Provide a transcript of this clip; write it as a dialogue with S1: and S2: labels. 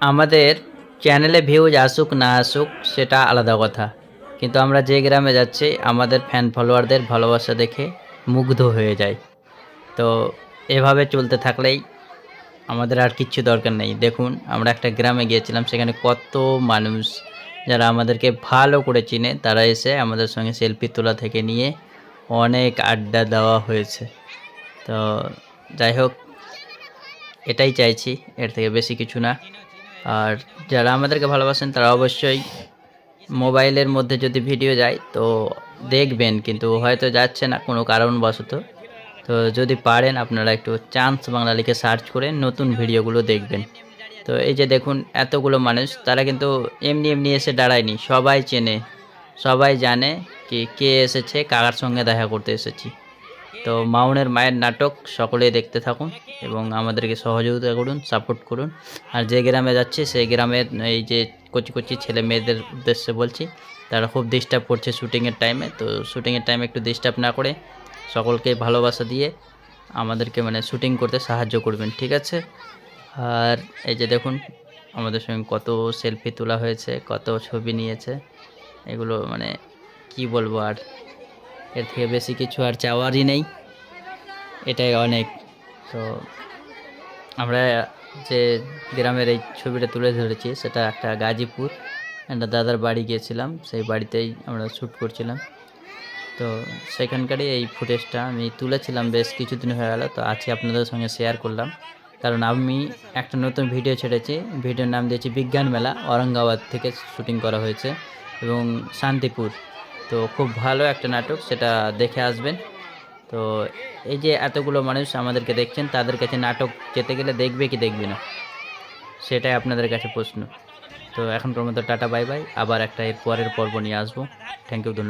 S1: আমাদের চ্যানেলে ভিউজ আসুক না আসুক সেটা আলাদা কথা, কিন্তু আমরা যে গ্রামে যাচ্ছি আমাদের ফ্যান ফলোয়ারদের ভালোবাসা দেখে মুগ্ধ হয়ে যায়। তো এভাবে চলতে থাকলেই আমাদের আর কিচ্ছু দরকার নেই। দেখুন আমরা একটা গ্রামে গিয়েছিলাম, সেখানে কত মানুষ যারা আমাদেরকে ভালো করে চিনে তারা এসে আমাদের সঙ্গে সেলফি তোলা থেকে নিয়ে অনেক আড্ডা দেওয়া হয়েছে। তো যাই হোক, এটাই চাইছি, এর থেকে বেশি কিছু না। আর যারা আমাদেরকে ভালোবাসেন তারা অবশ্যই মোবাইলের মধ্যে যদি ভিডিও যায় তো দেখবেন, কিন্তু হয়তো যাচ্ছে না কোনো কারণবশত। তো যদি পারেন আপনারা একটু চান্স বাংলা লিখে সার্চ করে নতুন ভিডিওগুলো দেখবেন। তো এই যে দেখুন এতগুলো মানুষ, তারা কিন্তু এমনি এমনি এসে দাঁড়ায়নি, সবাই চেনে, সবাই জানে কি কে এসেছে, কার সঙ্গে দেখা করতে এসেছি। তো মাউনের মায়ের নাটক সকলেই দেখতে থাকুন এবং আমাদেরকে সহযোগিতা করুন, সাপোর্ট করুন। আর যে গ্রামে যাচ্ছি সেই গ্রামের এই যে কচি কচি ছেলে মেয়েদের উদ্দেশ্যে বলছি, তারা খুব ডিস্টার্ব করছে শ্যুটিংয়ের টাইমে। তো শ্যুটিংয়ের টাইমে একটু ডিস্টার্ব না করে সকলকে ভালোবাসা দিয়ে আমাদেরকে মানে শ্যুটিং করতে সাহায্য করবেন, ঠিক আছে? আর এই যে দেখুন আমাদের সঙ্গে কত সেলফি তোলা হয়েছে, কত ছবি নিয়েছে, এগুলো মানে কি বলবো আর, এর থেকে বেশি কিছু আর চাওয়ারই নেই, এটাই অনেক। তো আমরা যে গ্রামের এই ছবিটা তুলে ধরেছি সেটা একটা গাজীপুর, একটা দাদার বাড়ি গিয়েছিলাম, সেই বাড়িতেই আমরা শ্যুট করছিলাম। তো সেখানকারই এই ফুটেজটা আমি তুলেছিলাম, বেশ কিছুদিন হয়ে গেল, তো আজকে আপনাদের সঙ্গে শেয়ার করলাম। কারণ আমি একটা নতুন ভিডিও ছেড়েছি, ভিডিওর নাম দিয়েছি বিজ্ঞান মেলা, ঔরঙ্গাবাদ থেকে শ্যুটিং করা হয়েছে এবং শান্তিপুর। তো খুব ভালো একটা নাটক, সেটা দেখে আসবেন। তো এই যে এতগুলো মানুষ আমাদেরকে দেখছেন, তাদের কাছে নাটক যেতে গেলে দেখবে কি দেখবে না, সেটাই আপনাদের কাছে প্রশ্ন। তো এখনকার মতো টাটা বাই বাই, আবার একটা এর পরের পর্ব নিয়ে আসবো। থ্যাংক ইউ, ধন্যবাদ।